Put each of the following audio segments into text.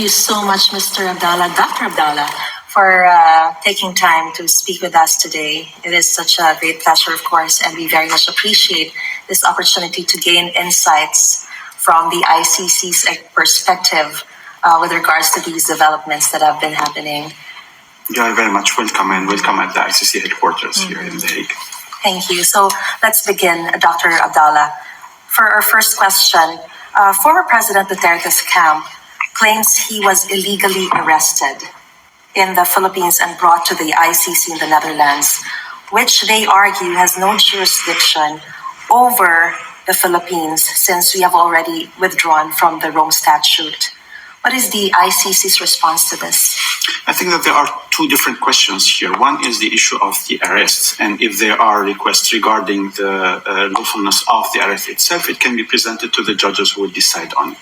Thank you so much, Mr. Abdallah, Dr. Abdallah, for taking time to speak with us today. It is such a great pleasure, of course, and we very much appreciate this opportunity to gain insights from the ICC's perspective with regards to these developments that have been happening. You are very much welcome, and welcome at the ICC headquarters here in The Hague. Thank you. So let's begin, Dr. Abdallah. For our first question, former President Duterte's camp claims he was illegally arrested in the Philippines and brought to the ICC in the Netherlands, which they argue has no jurisdiction over the Philippines since we have already withdrawn from the Rome Statute. What is the ICC's response to this? I think that there are two different questions here. One is the issue of the arrests, and if there are requests regarding the lawfulness of the arrest itself, it can be presented to the judges who will decide on it.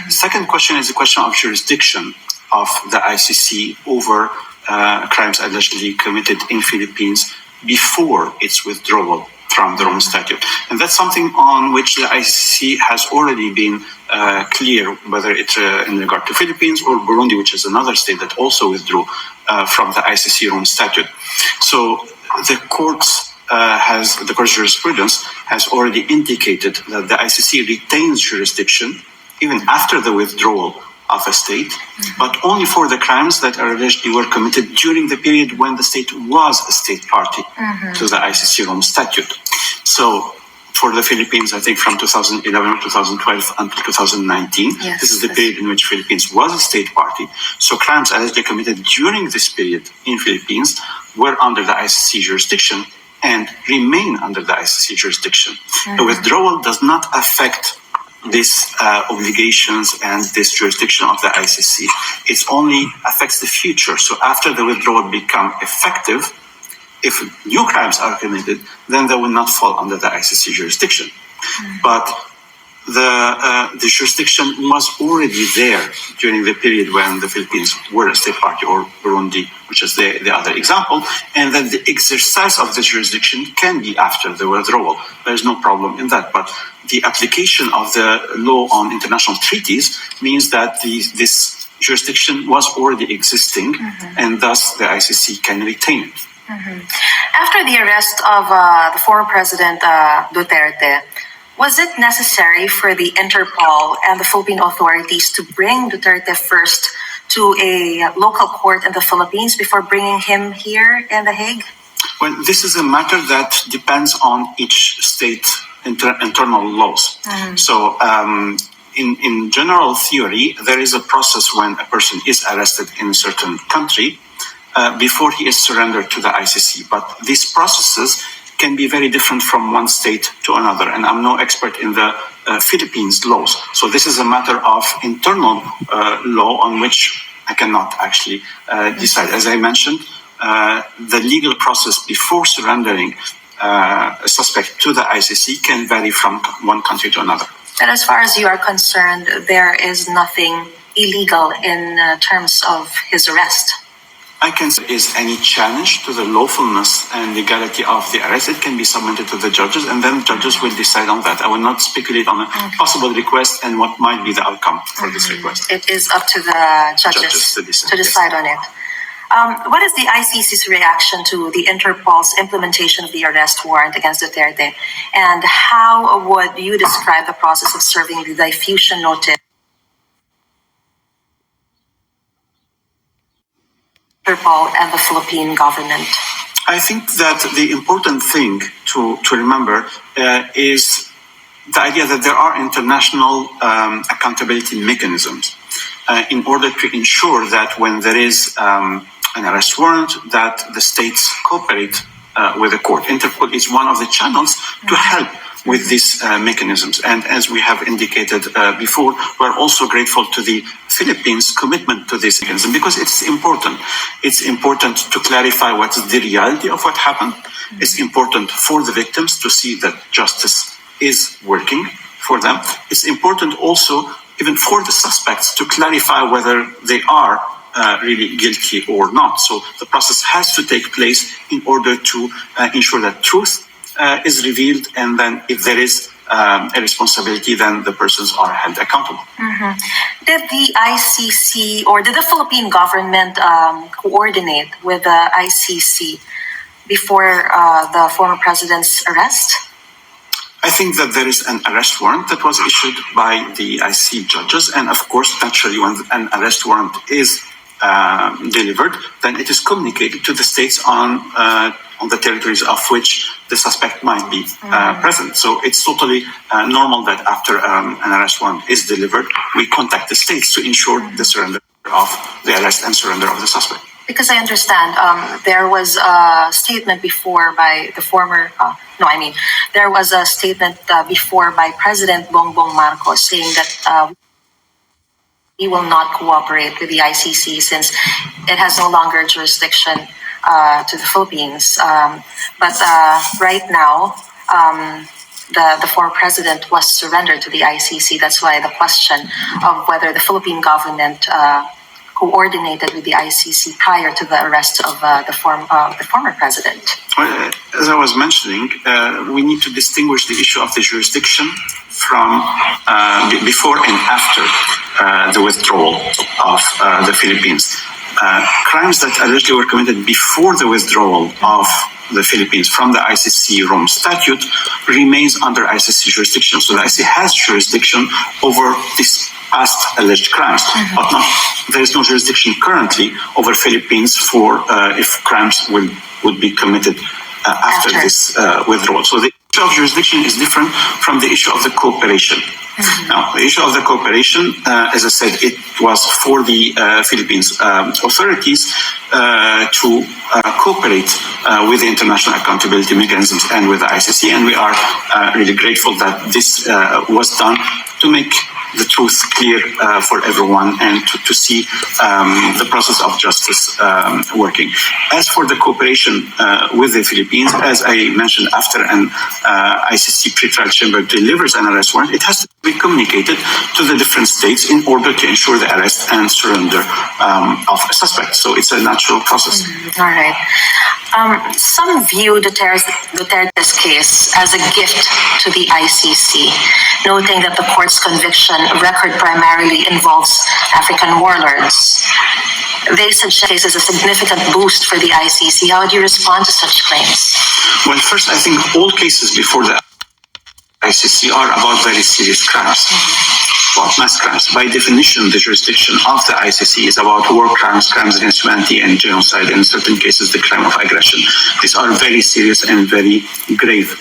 The second question is the question of jurisdiction of the ICC over crimes allegedly committed in Philippines before its withdrawal from the Rome Statute. And that's something on which the ICC has already been clear, whether it's in regard to Philippines or Burundi, which is another state that also withdrew from the ICC Rome Statute. So the court's jurisprudence has already indicated that the ICC retains jurisdiction even after the withdrawal of a state, but only for the crimes that are allegedly were committed during the period when the state was a state party to the ICC Rome Statute. So for the Philippines, I think from 2011, 2012 until 2019, this is the period in which Philippines was a state party. So crimes allegedly committed during this period in Philippines were under the ICC jurisdiction and remain under the ICC jurisdiction. The withdrawal does not affect these obligations and this jurisdiction of the ICC. It only affects the future. So after the withdrawal become effective, if new crimes are committed, then they will not fall under the ICC jurisdiction. But the jurisdiction was already there during the period when the Philippines were a state party, or Burundi, which is the other example, and then the exercise of this jurisdiction can be after the withdrawal. There is no problem in that. But the application of the law on international treaties means that this jurisdiction was already existing, and thus the ICC can retain it. After the arrest of the former President Duterte, was it necessary for the Interpol and the Philippine authorities to bring Duterte first to a local court in the Philippines before bringing him here in The Hague? Well, this is a matter that depends on each state internal laws. So in general theory, there is a process when a person is arrested in a certain country before he is surrendered to the ICC. But these processes can be very different from one state to another. And I'm no expert in the Philippines laws. So this is a matter of internal law on which I cannot actually decide. As I mentioned, the legal process before surrendering a suspect to the ICC can vary from one country to another. And as far as you are concerned, there is nothing illegal in terms of his arrest? I can say is any challenge to the lawfulness and legality of the arrest, it can be submitted to the judges, and then judges will decide on that. I will not speculate on a possible request and what might be the outcome for this request. It is up to the judges to decide on it. What is the ICC's reaction to the Interpol's implementation of the arrest warrant against Duterte, and how would you describe the process of serving the diffusion notice? Interpol and the Philippine government? I think that the important thing to remember is the idea that there are international accountability mechanisms in order to ensure that when there is an arrest warrant, that the states cooperate with the court. Interpol is one of the channels to help with these mechanisms. And as we have indicated before, we're also grateful to the Philippines' commitment to this mechanism because it's important. It's important to clarify what is the reality of what happened. It's important for the victims to see that justice is working for them. It's important also even for the suspects to clarify whether they are really guilty or not. So the process has to take place in order to ensure that truth is revealed, and then if there is a responsibility, then the persons are held accountable. Did the ICC or did the Philippine government coordinate with the ICC before the former president's arrest? I think that there is an arrest warrant that was issued by the ICC judges, and of course, naturally, when an arrest warrant is delivered, then it is communicated to the states on the territories of which the suspect might be present. So it's totally normal that after an arrest warrant is delivered, we contact the states to ensure the surrender of the arrest and surrender of the suspect. Because I understand there was a statement before by the former, there was a statement before by President Bongbong Marcos saying that he will not cooperate with the ICC since it has no longer jurisdiction to the Philippines. But right now, the former president was surrendered to the ICC. That's why the question of whether the Philippine government coordinated with the ICC prior to the arrest of the former president. As I was mentioning, we need to distinguish the issue of the jurisdiction from before and after the withdrawal of the Philippines. Crimes that allegedly were committed before the withdrawal of the Philippines from the ICC Rome Statute remains under ICC jurisdiction. So the ICC has jurisdiction over these past alleged crimes, but there is no jurisdiction currently over Philippines for if crimes would be committed after this withdrawal. So the issue of jurisdiction is different from the issue of the cooperation. Now, the issue of the cooperation, as I said, it was for the Philippines authorities to cooperate with the international accountability mechanisms and with the ICC, and we are really grateful that this was done to make the truth clear for everyone and to see the process of justice working. As for the cooperation with the Philippines, as I mentioned, after an ICC pretrial chamber delivers an arrest warrant, it has to be communicated to the different states in order to ensure the arrest and surrender of a suspect. So it's a natural process. All right. Some view Duterte's case as a gift to the ICC, noting that the court's conviction record primarily involves African warlords. They suggest this is a significant boost for the ICC. How do you respond to such claims? Well, first, I think all cases before the ICC are about very serious crimes, about mass crimes. By definition, the jurisdiction of the ICC is about war crimes, crimes against humanity, and genocide, and in certain cases, the crime of aggression. These are very serious and very grave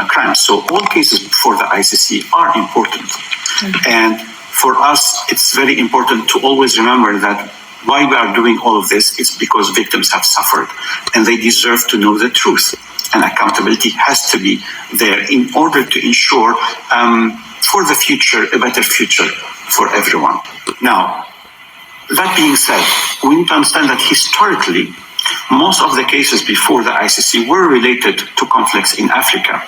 crimes. So all cases before the ICC are important. And for us, it's very important to always remember that why we are doing all of this is because victims have suffered and they deserve to know the truth. And accountability has to be there in order to ensure for the future, a better future for everyone. Now, that being said, we need to understand that historically, most of the cases before the ICC were related to conflicts in Africa.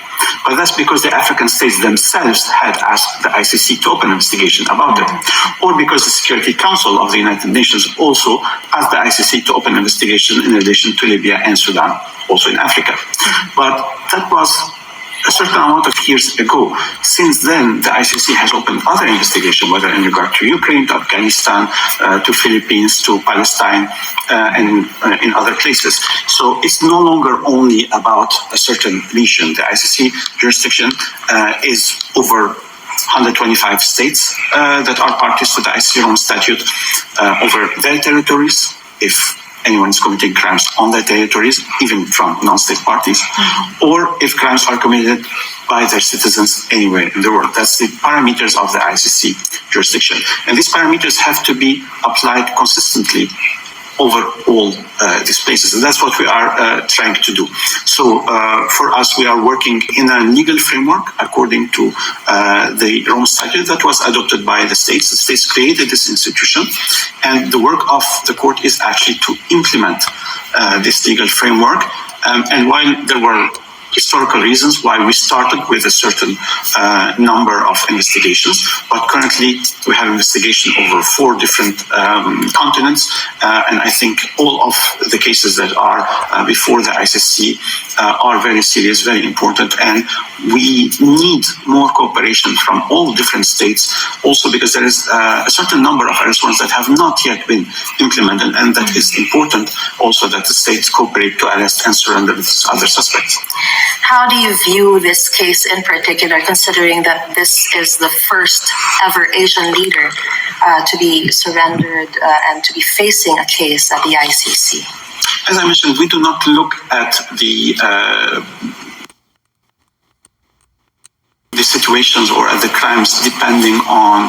But that's because the African states themselves had asked the ICC to open an investigation about it. Or because the Security Council of the United Nations also asked the ICC to open an investigation in relation to Libya and Sudan, also in Africa. But that was a certain amount of years ago. Since then, the ICC has opened other investigations, whether in regard to Ukraine, to Afghanistan, to Philippines, to Palestine, and in other places. So it's no longer only about a certain region. The ICC jurisdiction is over 125 states that are parties to the ICC Rome Statute over their territories. If anyone is committing crimes on their territories, even from non-state parties, or if crimes are committed by their citizens anywhere in the world. That's the parameters of the ICC jurisdiction. And these parameters have to be applied consistently over all these places. And that's what we are trying to do. So for us, we are working in a legal framework according to the Rome Statute that was adopted by the states. The states created this institution, and the work of the court is actually to implement this legal framework. And while there were historical reasons why we started with a certain number of investigations, but currently we have investigation over 4 different continents, and I think all of the cases that are before the ICC are very serious, very important, and we need more cooperation from all different states, also because there is a certain number of arrest warrants that have not yet been implemented, and that is important also that the states cooperate to arrest and surrender these other suspects. How do you view this case in particular, considering that this is the first ever Asian leader to be surrendered and to be facing a case at the ICC? As I mentioned, we do not look at the situations or at the crimes depending on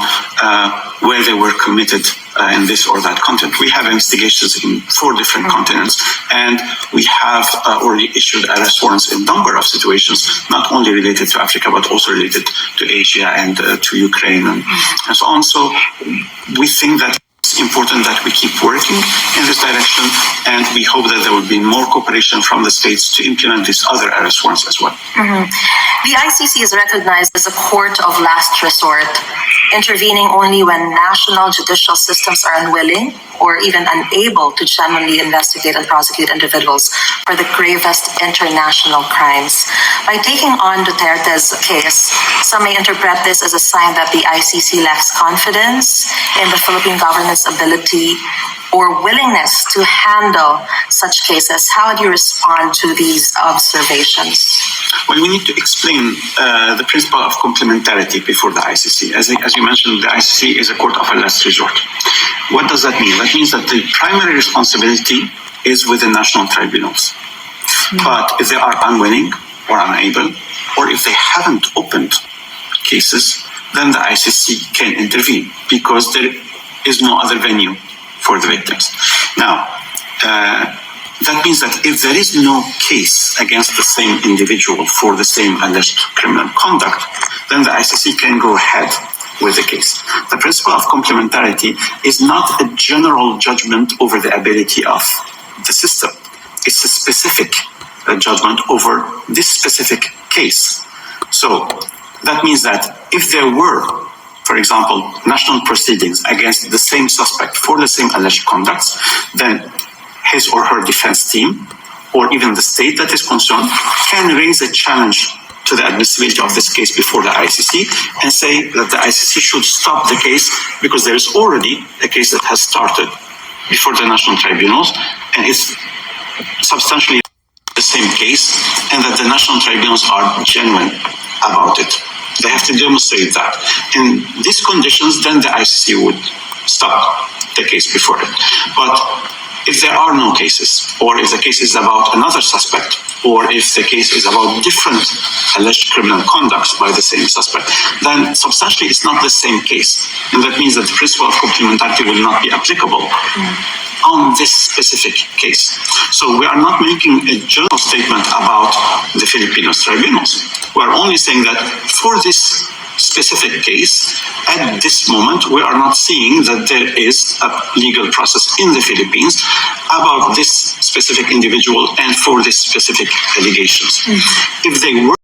where they were committed in this or that continent. We have investigations in 4 different continents, and we have already issued arrest warrants in a number of situations, not only related to Africa, but also related to Asia and to Ukraine and so on. So we think that it's important that we keep working in this direction, and we hope that there will be more cooperation from the states to implement these other arrest warrants as well. The ICC is recognized as a court of last resort, intervening only when national judicial systems are unwilling or even unable to genuinely investigate and prosecute individuals for the gravest international crimes. By taking on Duterte's case, some may interpret this as a sign that the ICC lacks confidence in the Philippine government's ability or willingness to handle such cases. How would you respond to these observations? Well, we need to explain the principle of complementarity before the ICC. As you mentioned, the ICC is a court of a last resort. What does that mean? That means that the primary responsibility is with the national tribunals. But if they are unwilling or unable, or if they haven't opened cases, then the ICC can intervene because there is no other venue for the victims. Now, that means that if there is no case against the same individual for the same alleged criminal conduct, then the ICC can go ahead with the case. The principle of complementarity is not a general judgment over the ability of the system. It's a specific judgment over this specific case. So that means that if there were, for example, national proceedings against the same suspect for the same alleged conducts, then his or her defense team, or even the state that is concerned, can raise a challenge to the admissibility of this case before the ICC and say that the ICC should stop the case because there is already a case that has started before the national tribunals, and it's substantially the same case, and that the national tribunals are genuine about it. They have to demonstrate that. In these conditions, then the ICC would stop the case before it. But if there are no cases, or if the case is about another suspect, or if the case is about different alleged criminal conducts by the same suspect, then substantially it's not the same case. And that means that the principle of complementarity will not be applicable on this specific case. So we are not making a general statement about the Filipino tribunals. We are only saying that for this specific case, at this moment, we are not seeing that there is a legal process in the Philippines about this specific individual and for this specific allegations. If they were